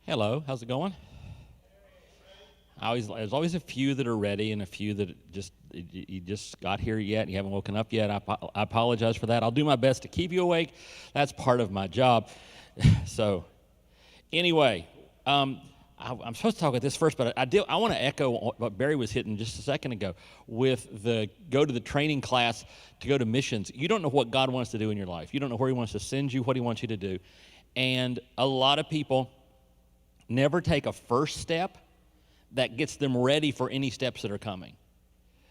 Hello, how's it going? There's always a few that are ready and a few that you just got here yet and you haven't woken up yet. I apologize for that. I'll do my best to keep you awake. That's part of my job. So anyway, I'm supposed to talk about this first, but I want to echo what Barry was hitting just a second ago with the go to the training class to go to missions. You don't know what God wants to do in your life. You don't know where he wants to send you, what he wants you to do. And a lot of people never take a first step that gets them ready for any steps that are coming.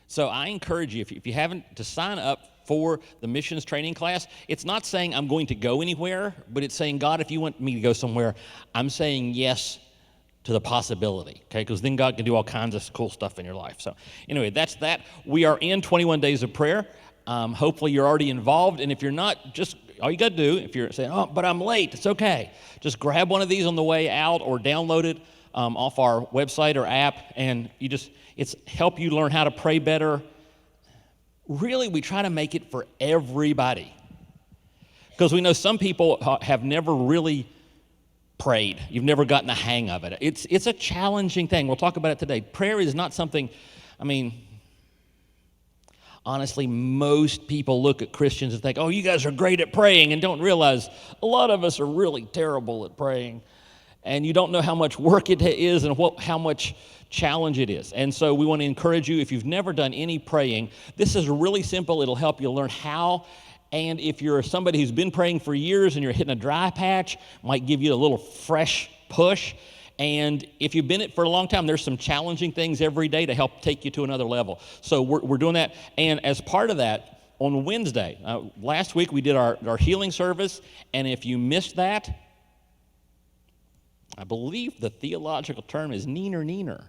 So I encourage you, if you haven't, to sign up for the missions training class. It's not saying I'm going to go anywhere, but it's saying, God, if you want me to go somewhere, I'm saying yes to the possibility, okay? Because then God can do all kinds of cool stuff in your life. So anyway, that's that. We are in 21 days of prayer. Hopefully you're already involved, and if you're not, just all you got to do, if you're saying, oh, but I'm late, it's okay. Just grab one of these on the way out or download it off our website or app, and it's help you learn how to pray better. Really, we try to make it for everybody because we know some people have never really prayed. You've never gotten the hang of it. It's a challenging thing. We'll talk about it today. Prayer is not something, honestly, most people look at Christians and think, oh, you guys are great at praying, and don't realize a lot of us are really terrible at praying. And you don't know how much work it is and how much challenge it is. And so we want to encourage you, if you've never done any praying, this is really simple. It'll help you learn how. And if you're somebody who's been praying for years and you're hitting a dry patch, might give you a little fresh push. And if you've been it for a long time, there's some challenging things every day to help take you to another level. So we're doing that. And as part of that, on Wednesday, last week we did our healing service. And if you missed that, I believe the theological term is neener.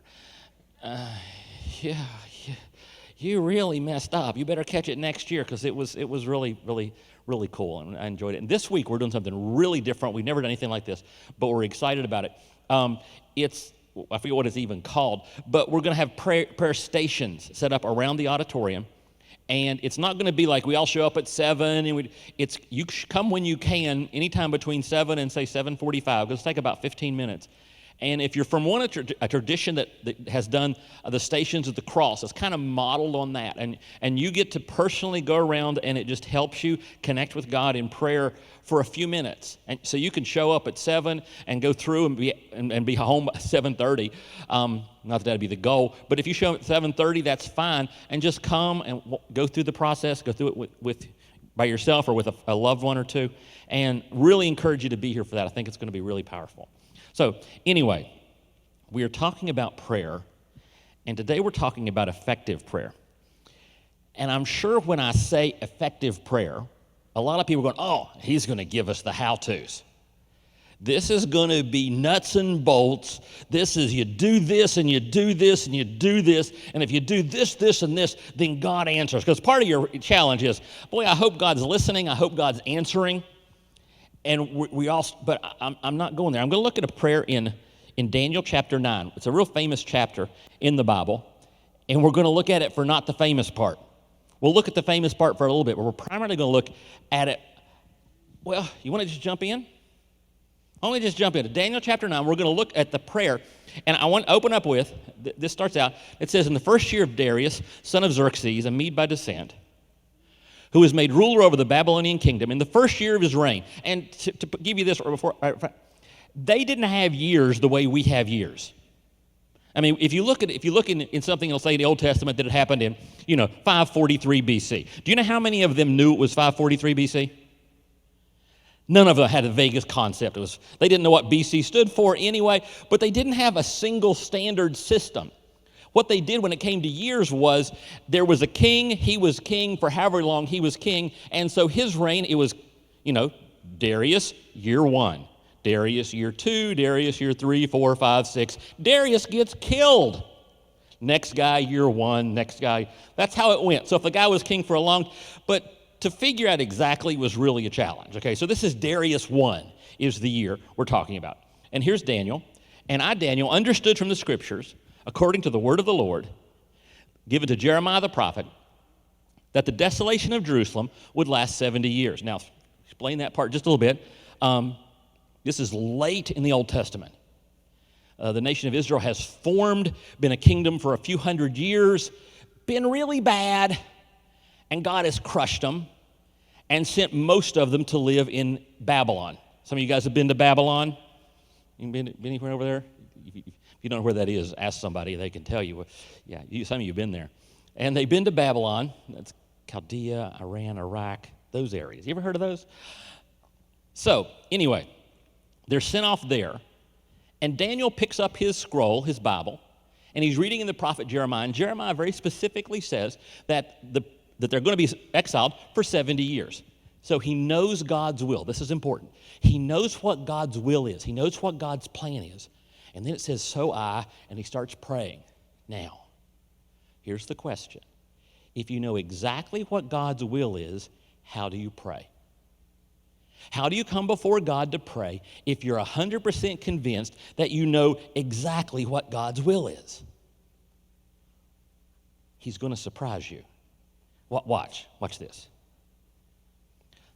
You really messed up. You better catch it next year because it was really, really, really cool, and I enjoyed it. And this week we're doing something really different. We've never done anything like this, but we're excited about it. I forget what it's even called, but we're going to have prayer stations set up around the auditorium. And it's not going to be like we all show up at 7, and you come when you can, anytime between 7 and say 7:45. It'll take about 15 minutes. And if you're from a tradition that has done the Stations of the Cross, it's kind of modeled on that. And you get to personally go around, and it just helps you connect with God in prayer for a few minutes. And so you can show up at 7 and go through and be home at 7:30. Not that that'd be the goal, but if you show up at 7:30, that's fine. And just come and go through the process, go through it with by yourself or with a loved one or two. And really encourage you to be here for that. I think it's going to be really powerful. So anyway, we are talking about prayer, and today we're talking about effective prayer. And I'm sure when I say effective prayer, a lot of people are going, oh, he's going to give us the how-tos. This is going to be nuts and bolts. This is you do this, and you do this, and you do this, and if you do this, this, and this, then God answers. Because part of your challenge is, boy, I hope God's listening. I hope God's answering. And but I'm not going there. I'm going to look at a prayer in Daniel chapter 9. It's a real famous chapter in the Bible, and we're going to look at it for not the famous part. We'll look at the famous part for a little bit, but we're primarily going to look at it. Well, you want to just jump in? Only just jump into Daniel chapter 9. We're going to look at the prayer, and I want to open up with, this starts out, it says, in the first year of Darius, son of Xerxes, a Mede by descent, who was made ruler over the Babylonian kingdom in the first year of his reign. And to give you this before, they didn't have years the way we have years. I mean, if you look in something, it'll say in the Old Testament that it happened in, 543 BC. Do you know how many of them knew it was 543 BC? None of them had the vaguest concept. They didn't know what BC stood for anyway, but they didn't have a single standard system. What they did when it came to years was there was a king, he was king for however long he was king, and so his reign, it was, Darius, year 1, Darius, year 2, Darius, year 3, 4, 5, 6. Darius gets killed. Next guy, year 1, next guy. That's how it went. So if the guy was king for a long, but to figure out exactly was really a challenge. Okay, so this is Darius 1 is the year we're talking about. And here's Daniel. And I, Daniel, understood from the scriptures, according to the word of the Lord, given to Jeremiah the prophet, that the desolation of Jerusalem would last 70 years. Now, explain that part just a little bit. This is late in the Old Testament. The nation of Israel has formed, been a kingdom for a few hundred years, been really bad, and God has crushed them and sent most of them to live in Babylon. Some of you guys have been to Babylon? You been anywhere over there? If you don't know where that is, ask somebody. They can tell you. Yeah, some of you have been there. And they've been to Babylon. That's Chaldea, Iran, Iraq, those areas. You ever heard of those? So, anyway, they're sent off there. And Daniel picks up his scroll, his Bible, and he's reading in the prophet Jeremiah. And Jeremiah very specifically says that they're going to be exiled for 70 years. So he knows God's will. This is important. He knows what God's will is. He knows what God's plan is. And then it says, and he starts praying. Now, here's the question. If you know exactly what God's will is, how do you pray? How do you come before God to pray if you're 100% convinced that you know exactly what God's will is? He's going to surprise you. Watch this.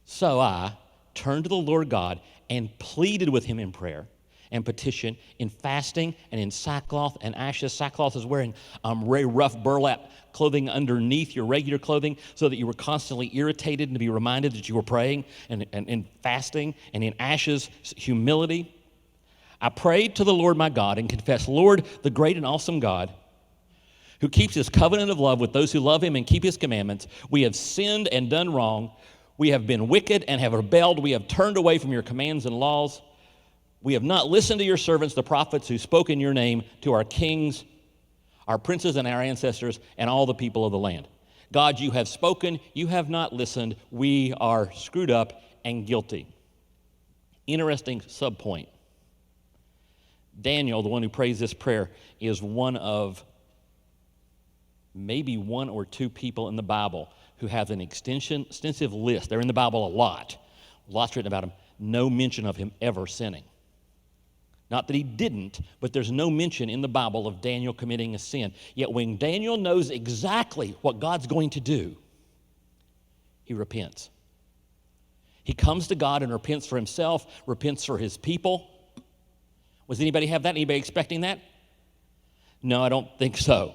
So I turned to the Lord God and pleaded with him in prayer and petition, in fasting and in sackcloth and ashes. Sackcloth is wearing very rough burlap clothing underneath your regular clothing so that you were constantly irritated and to be reminded that you were praying, and in fasting, and in ashes, humility. I prayed to the Lord my God and confessed, Lord, the great and awesome God, who keeps his covenant of love with those who love him and keep his commandments, we have sinned and done wrong. We have been wicked and have rebelled. We have turned away from your commands and laws. We have not listened to your servants, the prophets, who spoke in your name to our kings, our princes, and our ancestors, and all the people of the land. God, you have spoken. You have not listened. We are screwed up and guilty. Interesting subpoint. Daniel, the one who prays this prayer, is one of maybe 1 or 2 people in the Bible who have an extensive list. They're in the Bible a lot. Lots written about him. No mention of him ever sinning. Not that he didn't, but there's no mention in the Bible of Daniel committing a sin. Yet when Daniel knows exactly what God's going to do, he repents. He comes to God and repents for himself, repents for his people. Was anybody have that? Anybody expecting that? No, I don't think so.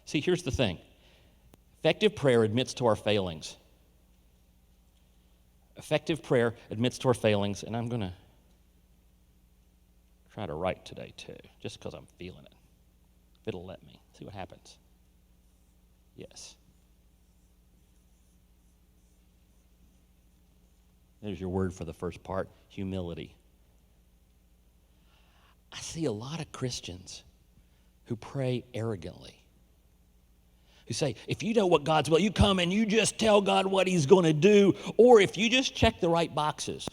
See, here's the thing. Effective prayer admits to our failings. Effective prayer admits to our failings, and I'm going to try to write today too, just because I'm feeling it. If it'll let me. See what happens. Yes. There's your word for the first part, humility. I see a lot of Christians who pray arrogantly. Who say, if you know what God's will, you come and you just tell God what he's going to do, or if you just check the right boxes.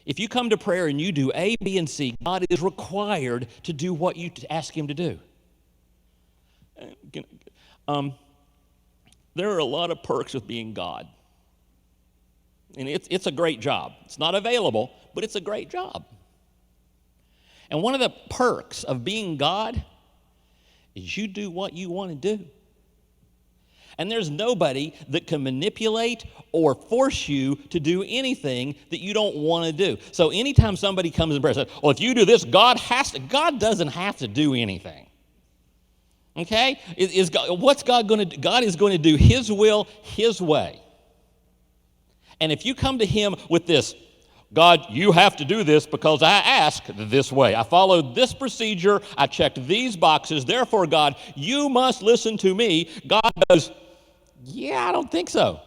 If you come to prayer and you do A, B, and C, God is required to do what you ask him to do. There are a lot of perks with being God. And it's a great job. It's not available, but it's a great job. And one of the perks of being God is you do what you want to do. And there's nobody that can manipulate or force you to do anything that you don't want to do. So anytime somebody comes in prayer and says, well, if you do this, God doesn't have to do anything. Okay? What's God going to do? God is going to do his will, his way. And if you come to him with this, God, you have to do this because I asked this way. I followed this procedure. I checked these boxes. Therefore, God, you must listen to me. God goes, yeah, I don't think so.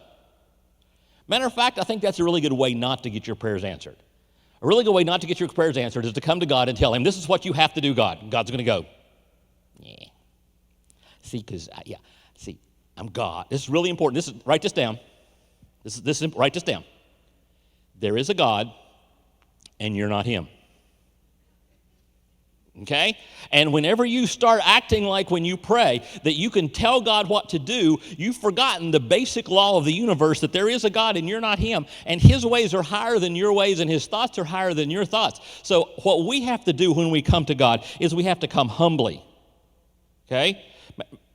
Matter of fact, I think that's a really good way not to get your prayers answered. A really good way not to get your prayers answered is to come to God and tell him, this is what you have to do, God. God's going to go, yeah. See, I'm God. This is really important. Write this down. Write this down. There is a God, and you're not him. Okay? And whenever you start acting like when you pray that you can tell God what to do, you've forgotten the basic law of the universe that there is a God and you're not him. And his ways are higher than your ways and his thoughts are higher than your thoughts. So what we have to do when we come to God is we have to come humbly. Okay?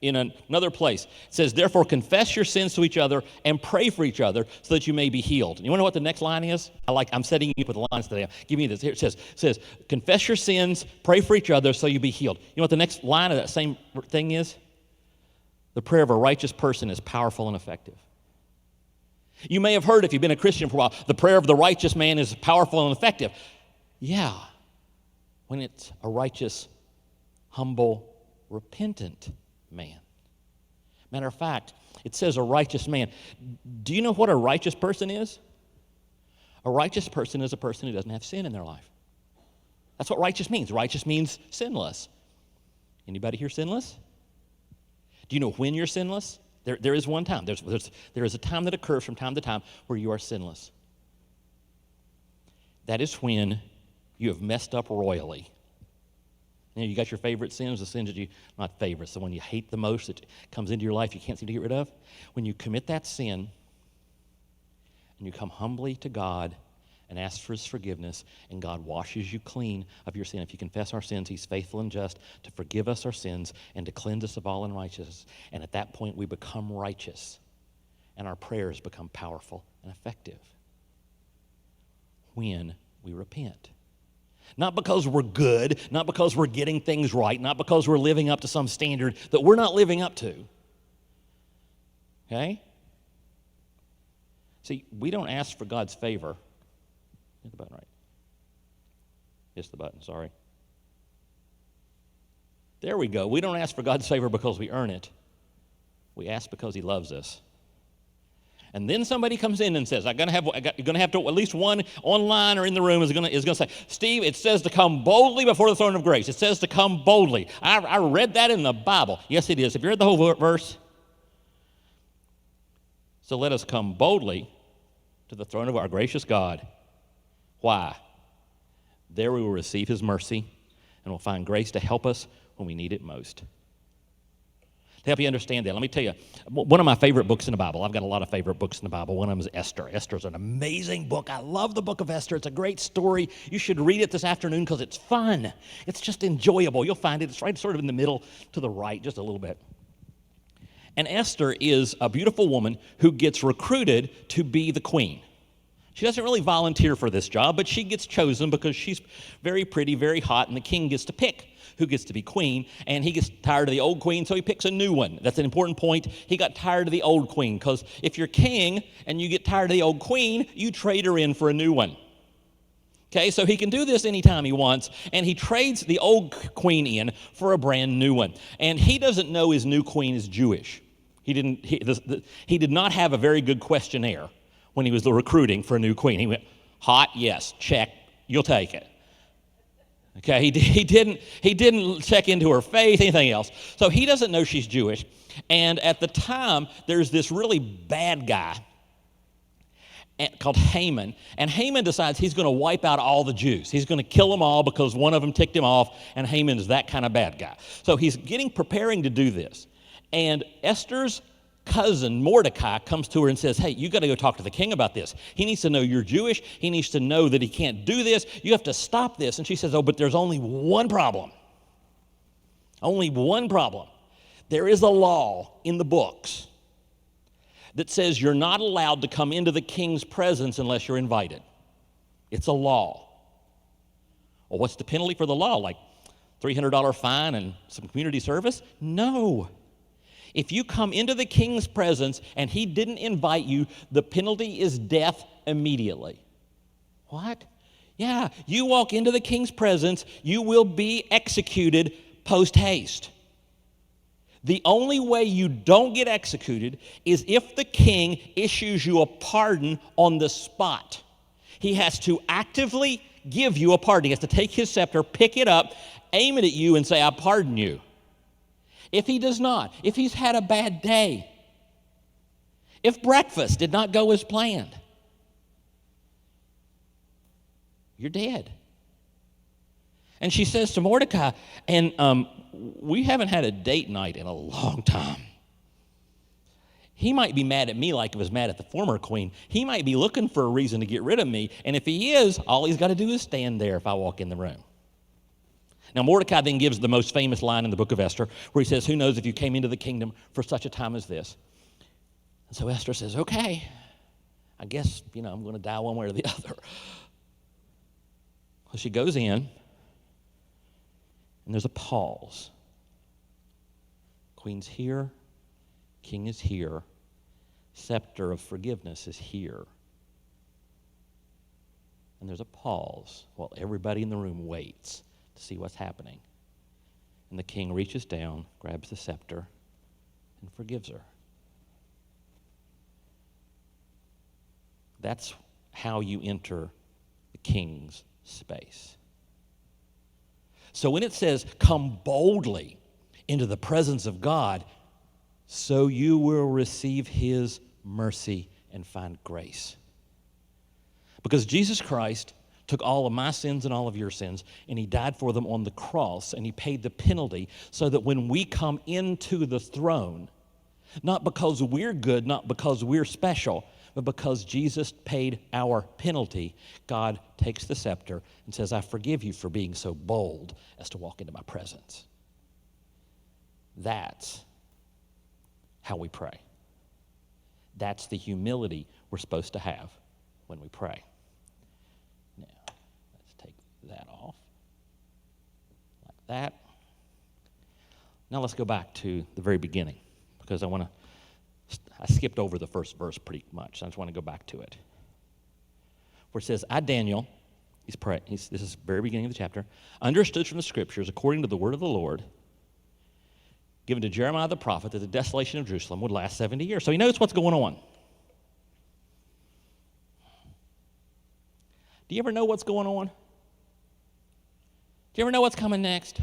In another place, it says, therefore confess your sins to each other and pray for each other so that you may be healed. You want to know what the next line is? I'm setting you up with the lines today. Give me this. Here it says, confess your sins, pray for each other so you be healed. You know what the next line of that same thing is? The prayer of a righteous person is powerful and effective. You may have heard, if you've been a Christian for a while, the prayer of the righteous man is powerful and effective. Yeah, when it's a righteous, humble, repentant man. Matter of fact, it says a righteous man. Do you know what a righteous person is? A righteous person is a person who doesn't have sin in their life. That's what righteous means. Righteous means sinless. Anybody here sinless? Do you know when you're sinless? There is one time. There is a time that occurs from time to time where you are sinless. That is when you have messed up royally. You know, you got your favorite sins, the sins that you, not favorites, the one you hate the most that comes into your life you can't seem to get rid of. When you commit that sin and you come humbly to God and ask for his forgiveness, and God washes you clean of your sin. If you confess our sins, he's faithful and just to forgive us our sins and to cleanse us of all unrighteousness. And at that point, we become righteous, and our prayers become powerful and effective when we repent. Not because we're good, not because we're getting things right, not because we're living up to some standard that we're not living up to. Okay? See, we don't ask for God's favor. Hit the button right. Hit the button, sorry. There we go. We don't ask for God's favor because we earn it. We ask because he loves us. And then somebody comes in and says, you're going to have to, at least one online or in the room is going to say, Steve, it says to come boldly before the throne of grace. It says to come boldly. I read that in the Bible. Yes, it is. Have you read the whole verse? So let us come boldly to the throne of our gracious God. Why? There we will receive his mercy and will find grace to help us when we need it most. To help you understand that, let me tell you, one of my favorite books in the Bible, I've got a lot of favorite books in the Bible. One of them is Esther. Esther is an amazing book. I love the book of Esther. It's a great story. You should read it this afternoon because it's fun. It's just enjoyable. You'll find it's right sort of in the middle to the right, just a little bit. And Esther is a beautiful woman who gets recruited to be the queen. She doesn't really volunteer for this job, but she gets chosen because she's very pretty, very hot, and the king gets to pick who gets to be queen, and he gets tired of the old queen, so he picks a new one. That's an important point. He got tired of the old queen, because if you're king and you get tired of the old queen, you trade her in for a new one. Okay, so he can do this anytime he wants, and he trades the old queen in for a brand new one. And he doesn't know his new queen is Jewish. He did not have a very good questionnaire when he was recruiting for a new queen. He went, hot, yes, check, you'll take it. Okay, he didn't check into her faith, anything else. So he doesn't know she's Jewish. And at the time, there's this really bad guy called Haman. And Haman decides he's going to wipe out all the Jews. He's going to kill them all because one of them ticked him off, and Haman's that kind of bad guy. So he's preparing to do this. And Esther's cousin Mordecai comes to her and says, hey, you got to go talk to the king about this. He needs to know you're Jewish. He needs to know that he can't do this. You have to stop this. And she says, oh, but there's only one problem. Only one problem. There is a law in the books that says you're not allowed to come into the king's presence unless you're invited. It's a law. Well, what's the penalty for the law? Like $300 fine and some community service? No. If you come into the king's presence and he didn't invite you, the penalty is death immediately. What? Yeah, you walk into the king's presence, you will be executed post haste. The only way you don't get executed is if the king issues you a pardon on the spot. He has to actively give you a pardon. He has to take his scepter, pick it up, aim it at you, and say, I pardon you. If he does not, if he's had a bad day, if breakfast did not go as planned, you're dead. And she says to Mordecai, and we haven't had a date night in a long time. He might be mad at me like he was mad at the former queen. He might be looking for a reason to get rid of me. And if he is, all he's got to do is stand there if I walk in the room. Now, Mordecai then gives the most famous line in the book of Esther, where he says, who knows if you came into the kingdom for such a time as this? And so Esther says, okay, I guess, I'm going to die one way or the other. So she goes in, and there's a pause. Queen's here. King is here. Scepter of forgiveness is here. And there's a pause while everybody in the room waits to see what's happening. And the king reaches down, grabs the scepter, and forgives her. That's how you enter the king's space. So when it says, come boldly into the presence of God, so you will receive his mercy and find grace. Because Jesus Christ took all of my sins and all of your sins, and he died for them on the cross, and he paid the penalty so that when we come into the throne, not because we're good, not because we're special, but because Jesus paid our penalty, God takes the scepter and says, I forgive you for being so bold as to walk into my presence. That's how we pray. That's the humility we're supposed to have when we pray. Now, let's take that off like that. Now let's go back to the very beginning, because I skipped over the first verse pretty much. I just want to go back to it. Where it says, I, Daniel, this is the very beginning of the chapter, understood from the scriptures, according to the word of the Lord, given to Jeremiah the prophet, that the desolation of Jerusalem would last 70 years. So he knows what's going on. Do you ever know what's going on? Do you ever know what's coming next?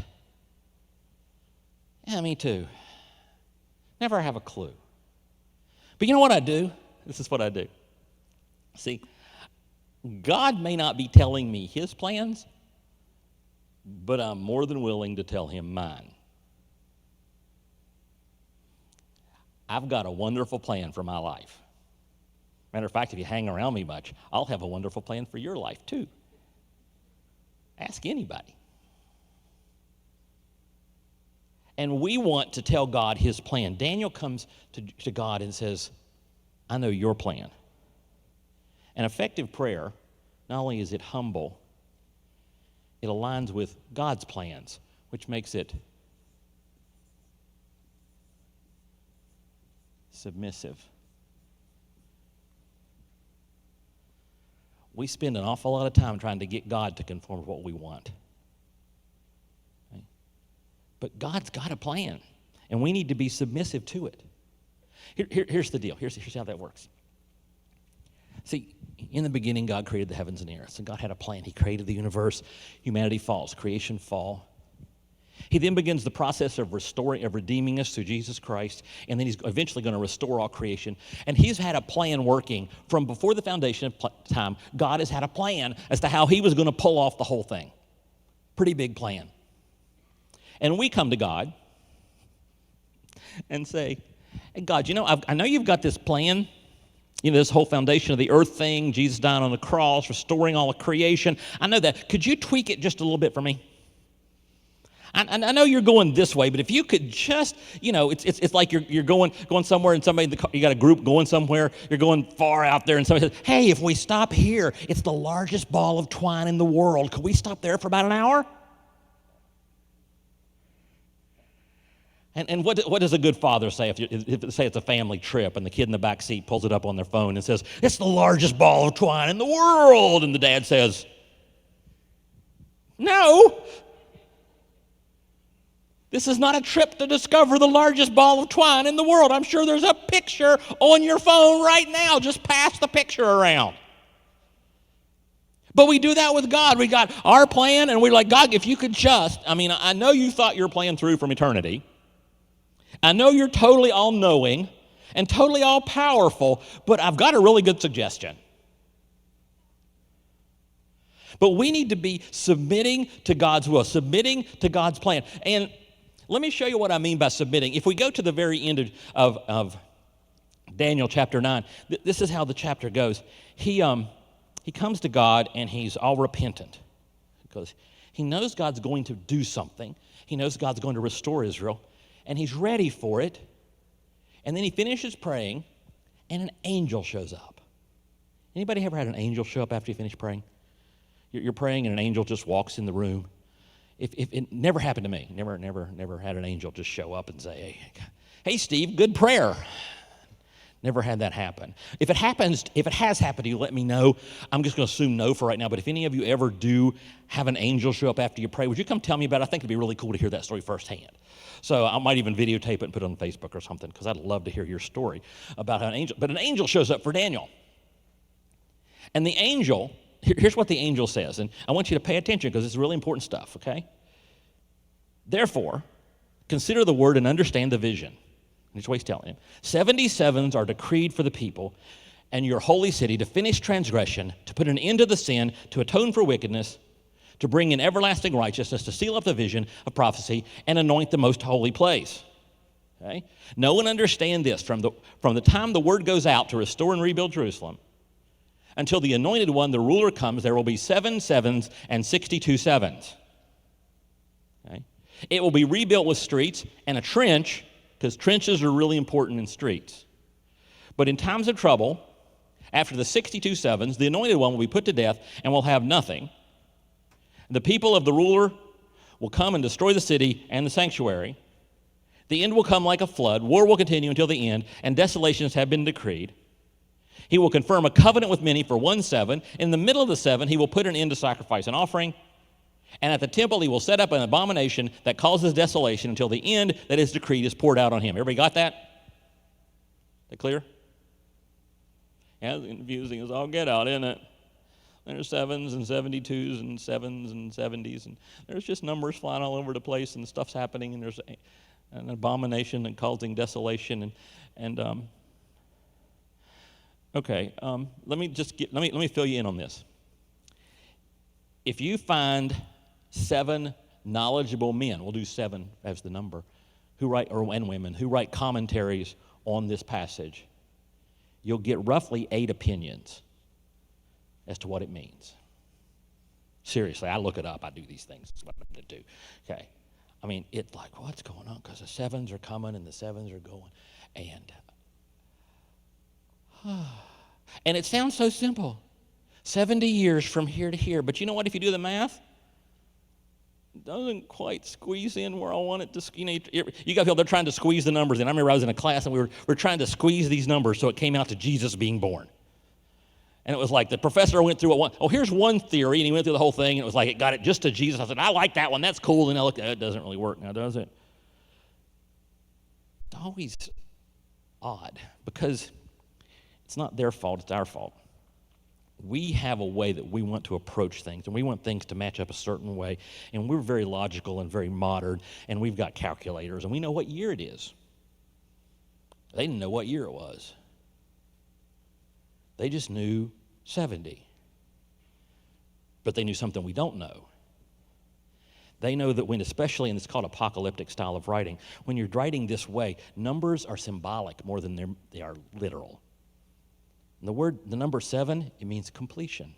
Yeah, me too. Never have a clue. But you know what I do? This is what I do. See, God may not be telling me his plans, but I'm more than willing to tell him mine. I've got a wonderful plan for my life. Matter of fact, if you hang around me much, I'll have a wonderful plan for your life too. Ask anybody. And we want to tell God his plan. Daniel comes to God and says, I know your plan. An effective prayer, not only is it humble, it aligns with God's plans, which makes it submissive. We spend an awful lot of time trying to get God to conform to what we want. Okay? But God's got a plan, and we need to be submissive to it. Here's the deal. Here's how that works. See, in the beginning, God created the heavens and the earth. So God had a plan. He created the universe. Humanity falls. Creation fall. He then begins the process of redeeming us through Jesus Christ, and then he's eventually going to restore all creation. And he's had a plan working from before the foundation of time. God has had a plan as to how he was going to pull off the whole thing. Pretty big plan. And we come to God and say, hey, God, I know you've got this plan. This whole foundation of the earth thing, Jesus dying on the cross, restoring all of creation. I know that. Could you tweak it just a little bit for me? I know you're going this way, but if you could just, it's like you're going somewhere, and you got a group going somewhere, you're going far out there, and somebody says, hey, if we stop here, it's the largest ball of twine in the world. Could we stop there for about an hour? And what does a good father say if say it's a family trip and the kid in the back seat pulls it up on their phone and says, it's the largest ball of twine in the world, and the dad says, no. This is not a trip to discover the largest ball of twine in the world. I'm sure there's a picture on your phone right now. Just pass the picture around. But we do that with God. We got our plan, and we're like, God, if you could I know you thought your plan through from eternity. I know you're totally all-knowing and totally all-powerful, but I've got a really good suggestion. But we need to be submitting to God's will, submitting to God's plan. And let me show you what I mean by submitting. If we go to the very end of Daniel chapter 9, this is how the chapter goes. He comes to God and he's all repentant because he knows God's going to do something. He knows God's going to restore Israel, and he's ready for it. And then he finishes praying, and an angel shows up. Anybody ever had an angel show up after you finish praying? You're praying, and an angel just walks in the room. If it never happened to me. Never had an angel just show up and say, "Hey, Steve, good prayer." Never had that happen. If it has happened to you, let me know. I'm just going to assume no for right now. But if any of you ever do have an angel show up after you pray, would you come tell me about it? I think it'd be really cool to hear that story firsthand. So I might even videotape it and put it on Facebook or something, because I'd love to hear your story about how an angel. But an angel shows up for Daniel. And the angel, here's what the angel says. And I want you to pay attention because it's really important stuff, okay? Therefore, consider the word and understand the vision. That's what he's telling him. 77s are decreed for the people and your holy city to finish transgression, to put an end to the sin, to atone for wickedness, to bring in everlasting righteousness, to seal up the vision of prophecy, and anoint the most holy place. Okay? Know and understand this. From the time the word goes out to restore and rebuild Jerusalem, until the anointed one, the ruler, comes, there will be 7 sevens and 62 sevens. Okay? It will be rebuilt with streets and a trench, because trenches are really important in streets. But in times of trouble, after the 62 sevens, the anointed one will be put to death and will have nothing. The people of the ruler will come and destroy the city and the sanctuary. The end will come like a flood. War will continue until the end, and desolations have been decreed. He will confirm a covenant with many for 1 7. In the middle of the 7, he will put an end to sacrifice and offering. And at the temple, he will set up an abomination that causes desolation until the end that is decreed is poured out on him. Everybody got that? That clear? Yeah, it's confusing as all get out, isn't it? There's 7s and 72s and 7s and 70s, and there's just numbers flying all over the place, and stuff's happening, and there's an abomination and causing desolation, okay. Let me fill you in on this. If you find 7 knowledgeable men, we'll do 7 as the number, and women who write commentaries on this passage, you'll get roughly 8 opinions as to what it means. Seriously, I look it up. I do these things. That's what I'm going to do. Okay. I mean, it's like, what's going on? Because the 7s are coming and the 7s are going. And it sounds so simple. 70 years from here to here. But you know what? If you do the math, it doesn't quite squeeze in where I want it to. You got people, they're trying to squeeze the numbers in. I remember I was in a class and we were trying to squeeze these numbers so it came out to Jesus being born. And it was like the professor went through here's one theory, and he went through the whole thing, and it was like it got it just to Jesus. I said, I like that one. That's cool. And I looked at it. It doesn't really work now, does it? It's always odd because it's not their fault. It's our fault. We have a way that we want to approach things, and we want things to match up a certain way, and we're very logical and very modern, and we've got calculators, and we know what year it is. They didn't know what year it was. They just knew 70. But they knew something we don't know. They know that especially in this called apocalyptic style of writing, when you're writing this way, numbers are symbolic more than they are literal. And the number 7, it means completion.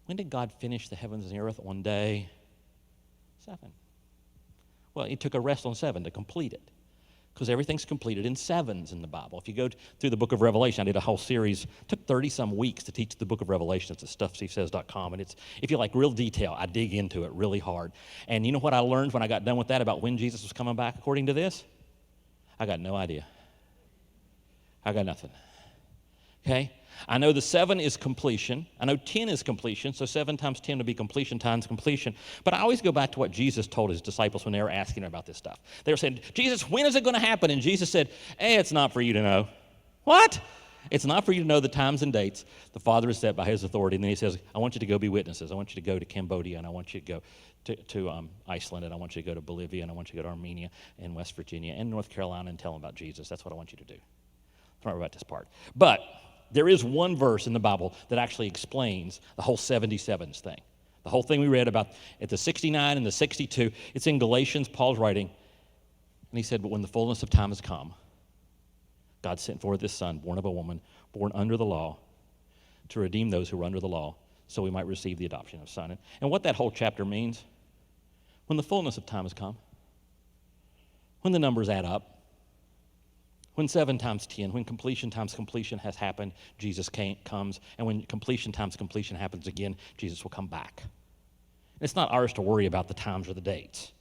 When did God finish the heavens and the earth? One day? 7. Well, he took a rest on 7 to complete it, because everything's completed in 7s in the Bible. If you go through the book of Revelation, I did a whole series. It took 30-some weeks to teach the book of Revelation. It's at stuffstevesays.com, and if you like real detail, I dig into it really hard. And you know what I learned when I got done with that about when Jesus was coming back according to this? I got no idea. I got nothing. Okay? I know the 7 is completion. I know 10 is completion, so 7 times 10 would be completion times completion. But I always go back to what Jesus told his disciples when they were asking him about this stuff. They were saying, Jesus, when is it going to happen? And Jesus said, it's not for you to know. What? It's not for you to know the times and dates the Father has set by his authority. And then he says, I want you to go be witnesses. I want you to go to Cambodia, and I want you to go to Iceland, and I want you to go to Bolivia, and I want you to go to Armenia and West Virginia and North Carolina and tell them about Jesus. That's what I want you to do. Don't worry about this part. But There is one verse in the Bible that actually explains the whole 77s thing. The whole thing we read about at the 69 and the 62, it's in Galatians, Paul's writing, and he said, but when the fullness of time has come, God sent forth his Son, born of a woman, born under the law, to redeem those who were under the law, so we might receive the adoption of son. And what that whole chapter means, when the fullness of time has come, when the numbers add up, when 7 times 10, when completion times completion has happened, Jesus comes, and when completion times completion happens again, Jesus will come back. It's not ours to worry about the times or the dates,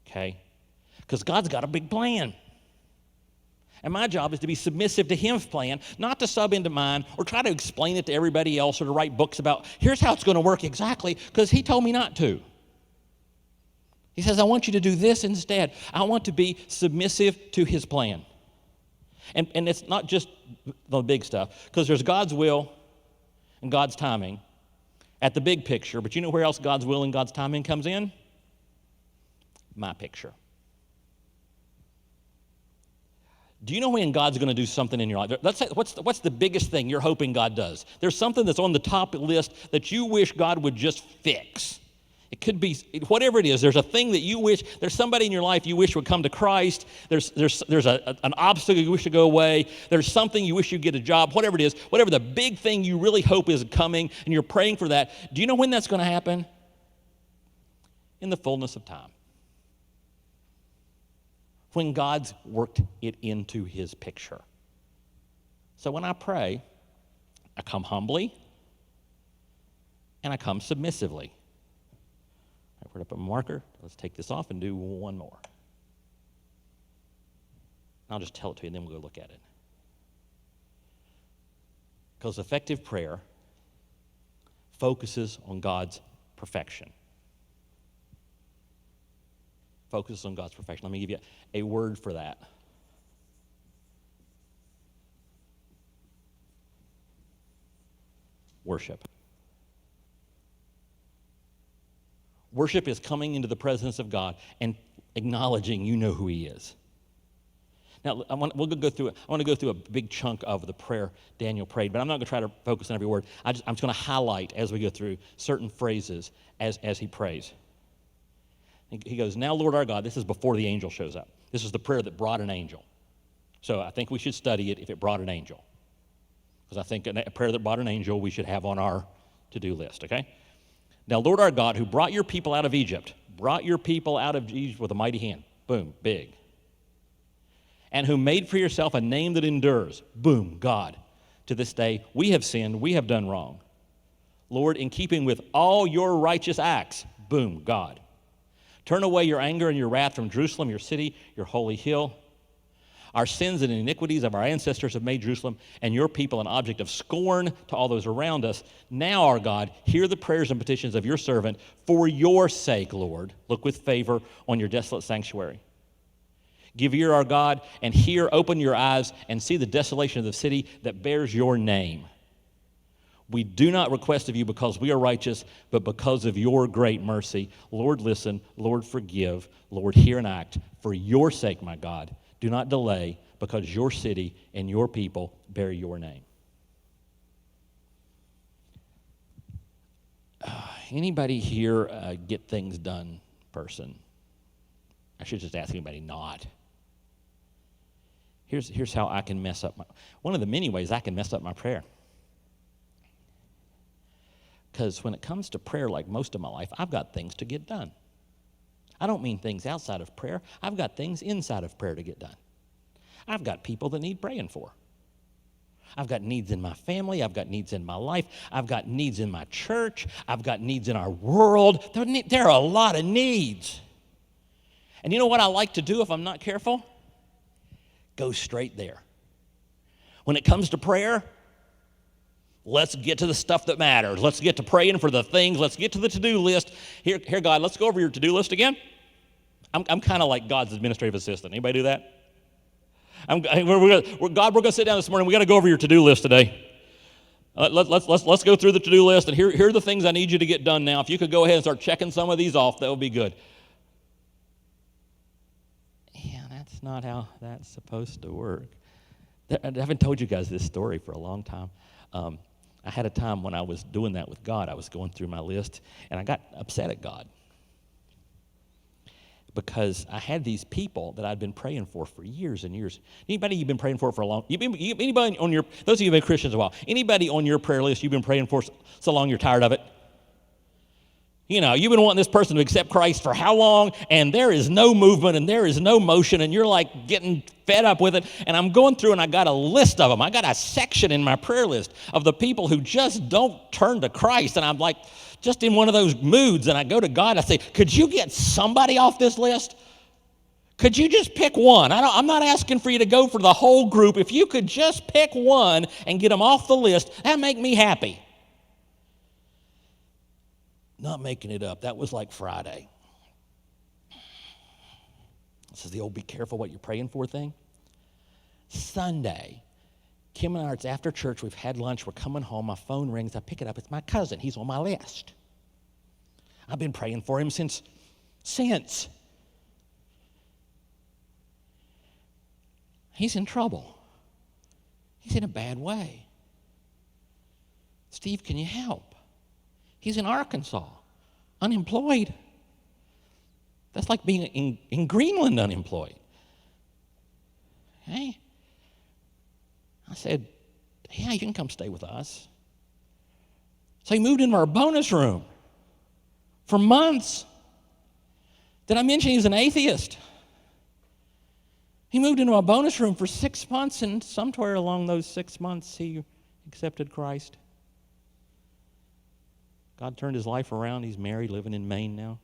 okay? Because God's got a big plan. And my job is to be submissive to his plan, not to sub into mine or try to explain it to everybody else or to write books about, here's how it's going to work exactly, because he told me not to. He says, I want you to do this instead. I want to be submissive to his plan. And it's not just the big stuff, because there's God's will and God's timing at the big picture, but you know where else God's will and God's timing comes in? My picture. Do you know when God's going to do something in your life? Let's say, what's the biggest thing you're hoping God does? There's something that's on the top list that you wish God would just fix. It could be whatever it is. There's a thing that you wish, there's somebody in your life you wish would come to Christ. There's an obstacle you wish to go away. There's something you wish you'd get a job, whatever it is, whatever the big thing you really hope is coming, and you're praying for that. Do you know when that's going to happen? In the fullness of time. When God's worked it into his picture. So when I pray, I come humbly and I come submissively. I put up a marker. Let's take this off and do one more. I'll just tell it to you and then we'll go look at it. Because effective prayer focuses on God's perfection. Focuses on God's perfection. Let me give you a word for that. Worship. Worship is coming into the presence of God and acknowledging you know who he is. Now, I want to go through a big chunk of the prayer Daniel prayed, but I'm not going to try to focus on every word. I'm just going to highlight as we go through certain phrases as he prays. He goes, now, Lord our God, this is before the angel shows up. This is the prayer that brought an angel. So I think we should study it if it brought an angel. Because I think a prayer that brought an angel we should have on our to-do list, okay? Now, Lord our God, who brought your people out of Egypt with a mighty hand, boom, big. And who made for yourself a name that endures, boom, God. To this day, we have sinned, we have done wrong. Lord, in keeping with all your righteous acts, boom, God. Turn away your anger and your wrath from Jerusalem, your city, your holy hill. Our sins and iniquities of our ancestors have made Jerusalem and your people an object of scorn to all those around us. Now, our God, hear the prayers and petitions of your servant for your sake, Lord. Look with favor on your desolate sanctuary. Give ear, our God, and hear, open your eyes, and see the desolation of the city that bears your name. We do not request of you because we are righteous, but because of your great mercy. Lord, listen. Lord, forgive. Lord, hear and act. For your sake, my God, do not delay, because your city and your people bear your name. Anybody here get things done person? I should just ask anybody not. Here's how I can mess up one of the many ways I can mess up my prayer. Because when it comes to prayer, like most of my life, I've got things to get done. I don't mean things outside of prayer. I've got things inside of prayer to get done. I've got people that need praying for. I've got needs in my family. I've got needs in my life. I've got needs in my church. I've got needs in our world. There are a lot of needs. And you know what I like to do if I'm not careful? Go straight there. When it comes to prayer, let's get to the stuff that matters. Let's get to praying for the things. Let's get to the to-do list. Here, God, let's go over your to-do list again. I'm kind of like God's administrative assistant. Anybody do that? God, we're going to sit down this morning. We got to go over your to-do list today. Let's go through the to-do list, and here are the things I need you to get done now. If you could go ahead and start checking some of these off, that would be good. Yeah, that's not how that's supposed to work. I haven't told you guys this story for a long time. I had a time when I was doing that with God. I was going through my list, and I got upset at God because I had these people that I'd been praying for years and years. Anybody you've been praying for a long? Anybody on your? Those of you who've been Christians a while. Anybody on your prayer list you've been praying for so long you're tired of it? You know, you've been wanting this person to accept Christ for how long, and there is no movement and there is no motion, and you're like getting fed up with it. And I'm going through and I got a list of them. I got a section in my prayer list of the people who just don't turn to Christ. And I'm like just in one of those moods, and I go to God, I say, could you get somebody off this list? Could you just pick one? I'm not asking for you to go for the whole group. If you could just pick one and get them off the list, that'd make me happy. Not making it up. That was like Friday. This is the old be careful what you're praying for thing. Sunday, Kim and I, it's after church. We've had lunch. We're coming home. My phone rings. I pick it up. It's my cousin. He's on my list. I've been praying for him since. He's in trouble. He's in a bad way. Steve, can you help? He's in Arkansas, unemployed. That's like being in Greenland unemployed. Hey, I said, yeah, you can come stay with us. So he moved into our bonus room for months. Did I mention he's an atheist? He moved into a bonus room for 6 months, and somewhere along those 6 months, he accepted Christ. God turned his life around. He's married, living in Maine now.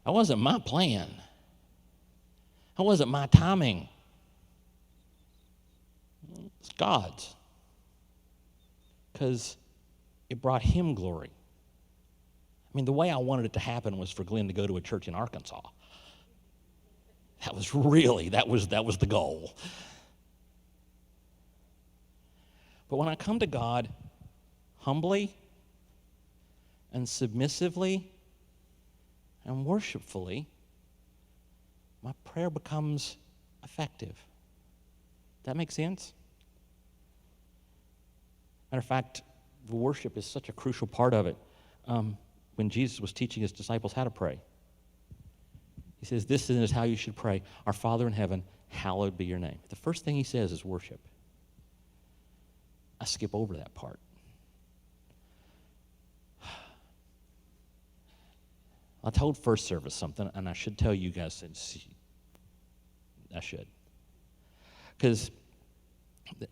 That wasn't my plan. That wasn't my timing. It's God's. Because it brought him glory. I mean, the way I wanted it to happen was for Glenn to go to a church in Arkansas. That was the goal. But when I come to God humbly and submissively and worshipfully, my prayer becomes effective. That makes sense? Matter of fact, the worship is such a crucial part of it. When Jesus was teaching his disciples how to pray, he says, this is how you should pray. Our Father in heaven, hallowed be your name. The first thing he says is worship. I skip over that part. I told first service something, and I should tell you guys since I should. Because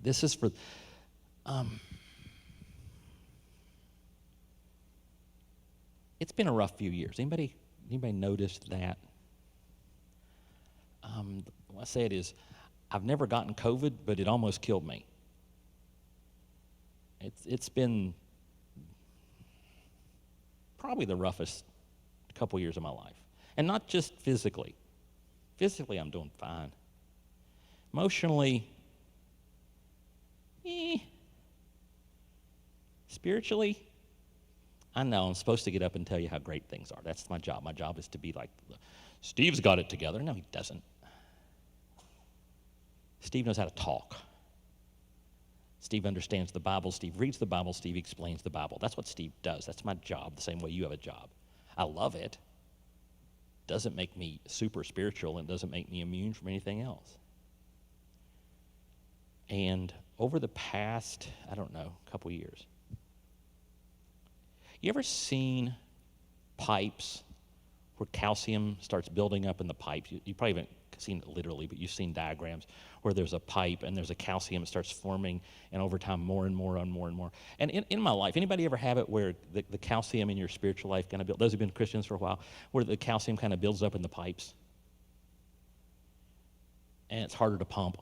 this is for... it's been a rough few years. Anybody noticed that? What I say it is, I've never gotten COVID, but it almost killed me. It's been probably the roughest couple years of my life. And not just physically. Physically, I'm doing fine. Emotionally, spiritually, I know I'm supposed to get up and tell you how great things are. That's my job. My job is to be like, Steve's got it together. No, he doesn't. Steve knows how to talk. Steve understands the Bible. Steve reads the Bible. Steve explains the Bible. That's what Steve does. That's my job, the same way you have a job. I love it. Doesn't make me super spiritual and doesn't make me immune from anything else. And over the past, couple years, you ever seen pipes where calcium starts building up in the pipes? You probably haven't seen it literally, but you've seen diagrams where there's a pipe and there's a calcium that starts forming, and over time more and more and more and more. And in my life, anybody ever have it where the calcium in your spiritual life kind of builds, those who've been Christians for a while, where the calcium kind of builds up in the pipes? And it's harder to pump.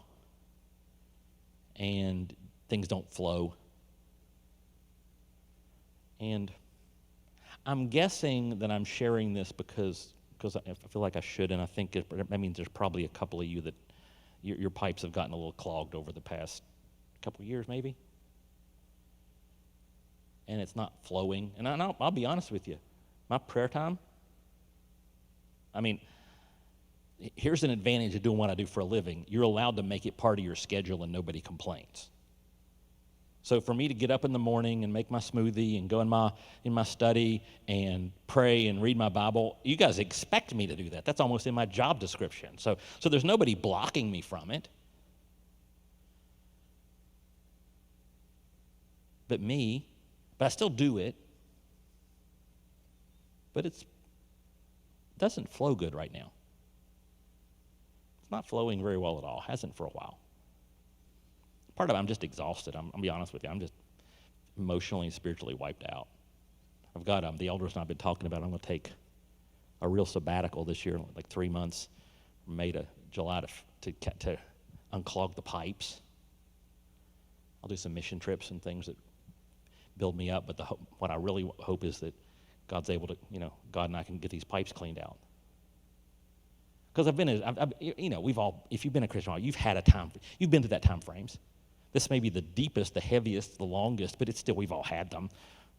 And things don't flow. And I'm guessing that I'm sharing this because I feel like I should, and I think that means there's probably a couple of you that your pipes have gotten a little clogged over the past couple of years, maybe. And it's not flowing. And I'll be honest with you, my prayer time, here's an advantage of doing what I do for a living. You're allowed to make it part of your schedule and nobody complains. So for me to get up in the morning and make my smoothie and go in my study and pray and read my Bible, you guys expect me to do that. That's almost in my job description. So there's nobody blocking me from it. But I still do it. But it doesn't flow good right now. It's not flowing very well at all. Hasn't for a while. Part of it, I'm just exhausted. I'll be honest with you. I'm just emotionally and spiritually wiped out. I've got the elders and I've been talking about. I'm going to take a real sabbatical this year, like 3 months, May to July, to unclog the pipes. I'll do some mission trips and things that build me up. But what I really hope is that God's able to, God and I can get these pipes cleaned out. Because we've all, if you've been a Christian, you've had a time, you've been to that time frames. This may be the deepest, the heaviest, the longest, but it's still, we've all had them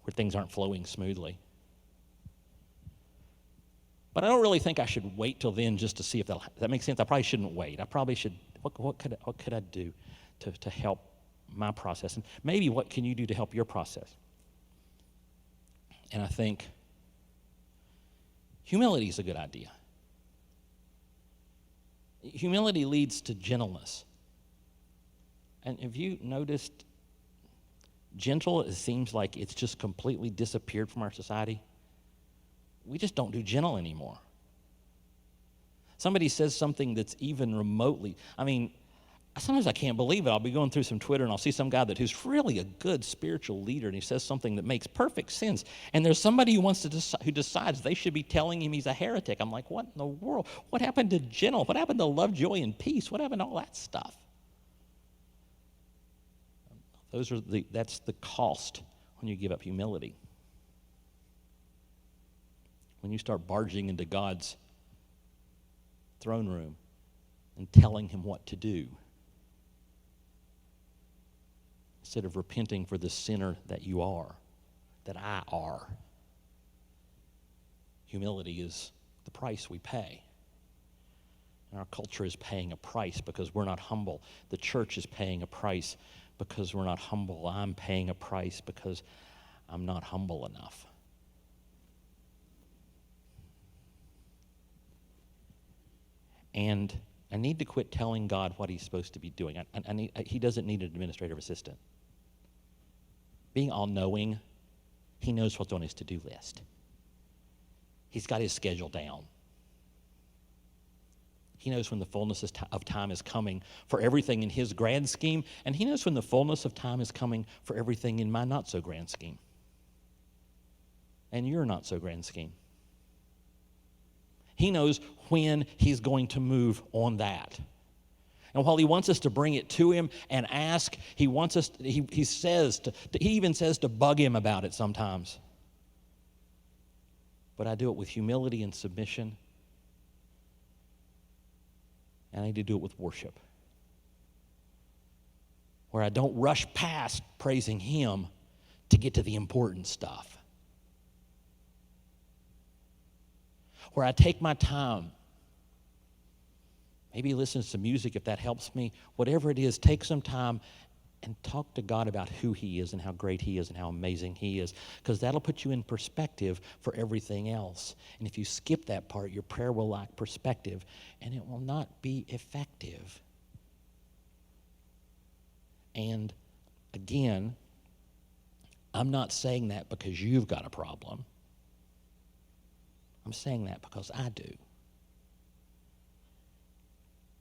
where things aren't flowing smoothly. But I don't really think I should wait till then just to see if that makes sense. I probably shouldn't wait. I probably should, what could I do to help my process? And maybe what can you do to help your process? And I think humility is a good idea. Humility leads to gentleness. And have you noticed gentle, it seems like it's just completely disappeared from our society? We just don't do gentle anymore. Somebody says something that's even remotely, sometimes I can't believe it. I'll be going through some Twitter and I'll see some guy who's really a good spiritual leader and he says something that makes perfect sense. And there's somebody who decides they should be telling him he's a heretic. I'm like, what in the world? What happened to gentle? What happened to love, joy, and peace? What happened to all that stuff? That's the cost when you give up humility. When you start barging into God's throne room and telling him what to do, instead of repenting for the sinner that you are, that I are. Humility is the price we pay. And our culture is paying a price because we're not humble. The church is paying a price because we're not humble. I'm paying a price because I'm not humble enough. And I need to quit telling God what he's supposed to be doing. He doesn't need an administrative assistant. Being all-knowing, he knows what's on his to-do list. He's got his schedule down. He knows when the fullness of time is coming for everything in his grand scheme, and he knows when the fullness of time is coming for everything in my not-so-grand scheme. And your not-so-grand scheme. He knows when he's going to move on that. And while he wants us to bring it to him and ask, he wants us. He even says to bug him about it sometimes. But I do it with humility and submission. And I need to do it with worship. Where I don't rush past praising him to get to the important stuff. Where I take my time. Maybe listen to some music if that helps me. Whatever it is, take some time and talk to God about who he is and how great he is and how amazing he is. Because that'll put you in perspective for everything else. And if you skip that part, your prayer will lack perspective and it will not be effective. And again, I'm not saying that because you've got a problem. I'm saying that because I do.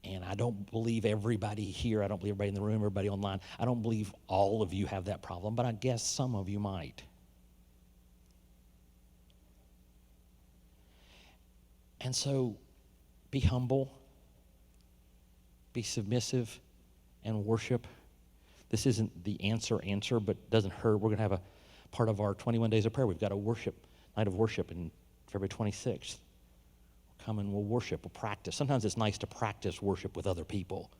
And I don't believe everybody here, I don't believe everybody in the room, everybody online, I don't believe all of you have that problem, but I guess some of you might. And so be humble, be submissive, and worship. This isn't the answer, but it doesn't hurt. We're going to have a part of our 21 days of prayer. We've got a night of worship in February 26th. Come and we'll worship, we'll practice. Sometimes it's nice to practice worship with other people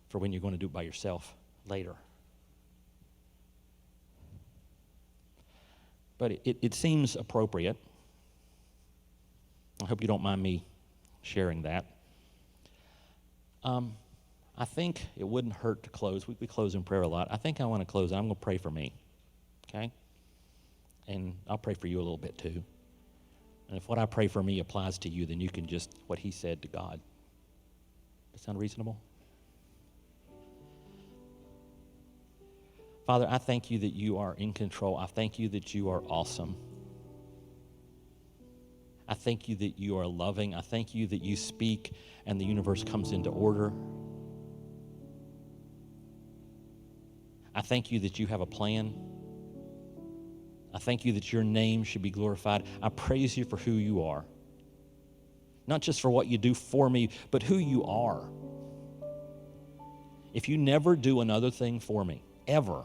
for when you're going to do it by yourself later. But it seems appropriate. I hope you don't mind me sharing that. I think it wouldn't hurt to close. We close in prayer a lot. I think I want to close. I'm going to pray for me, okay? And I'll pray for you a little bit too. And if what I pray for me applies to you, then you can just, what he said to God. Does that sound reasonable? Father, I thank you that you are in control. I thank you that you are awesome. I thank you that you are loving. I thank you that you speak and the universe comes into order. I thank you that you have a plan. I thank you that your name should be glorified. I praise you for who you are. Not just for what you do for me, but who you are. If you never do another thing for me, ever,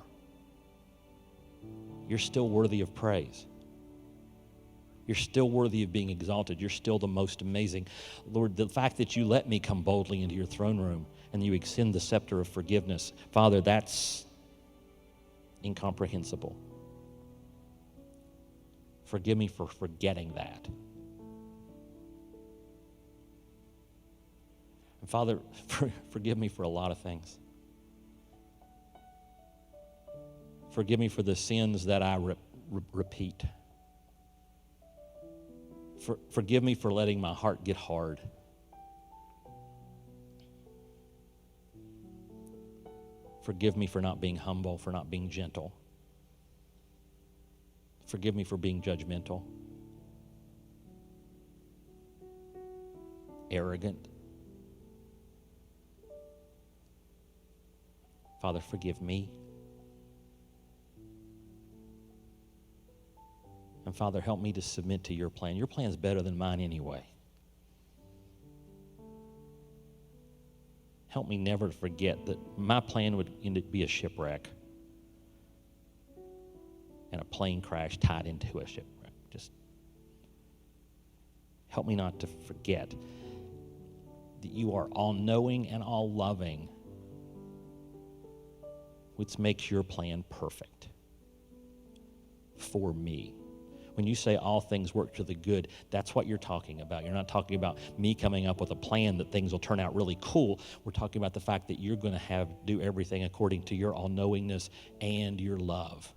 you're still worthy of praise. You're still worthy of being exalted. You're still the most amazing. Lord, the fact that you let me come boldly into your throne room and you extend the scepter of forgiveness, Father, that's incomprehensible. Forgive me for forgetting that. And Father, forgive me for a lot of things. Forgive me for the sins that I repeat. Forgive me for letting my heart get hard. Forgive me for not being humble, for not being gentle. Forgive me for being judgmental, arrogant. Father, forgive me. And Father, help me to submit to your plan. Your plan is better than mine anyway. Help me never to forget that my plan would end up be a shipwreck and a plane crash tied into a shipwreck. Just help me not to forget that you are all-knowing and all-loving, which makes your plan perfect for me. When you say all things work to the good, that's what you're talking about. You're not talking about me coming up with a plan that things will turn out really cool. We're talking about the fact that you're going to do everything according to your all-knowingness and your love.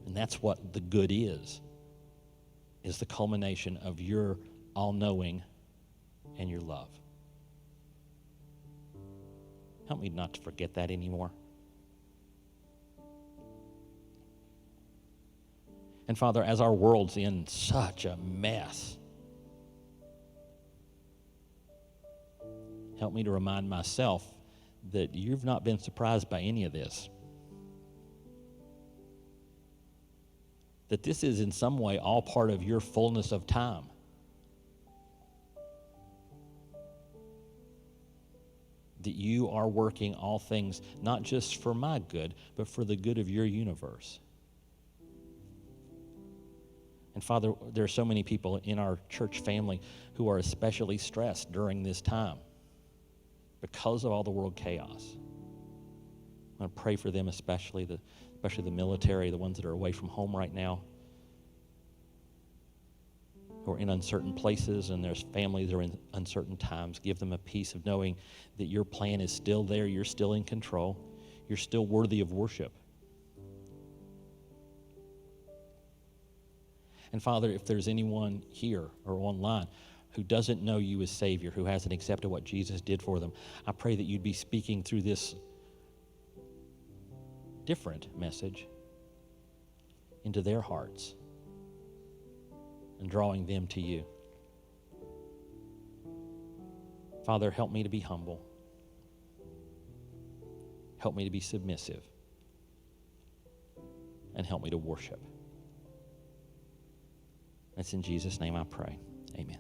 And that's what the good is the culmination of your all-knowing and your love. Help me not to forget that anymore. And Father, as our world's in such a mess, help me to remind myself that you've not been surprised by any of this. That this is in some way all part of your fullness of time. That you are working all things, not just for my good, but for the good of your universe. And Father, there are so many people in our church family who are especially stressed during this time because of all the world chaos. I want to pray for them, especially the military, the ones that are away from home right now, who are in uncertain places, and there's families that are in uncertain times. Give them a peace of knowing that your plan is still there, you're still in control, you're still worthy of worship. And Father, if there's anyone here or online who doesn't know you as Savior, who hasn't accepted what Jesus did for them, I pray that you'd be speaking through this different message into their hearts and drawing them to you. Father, help me to be humble. Help me to be submissive. And help me to worship. It's in Jesus' name I pray. Amen.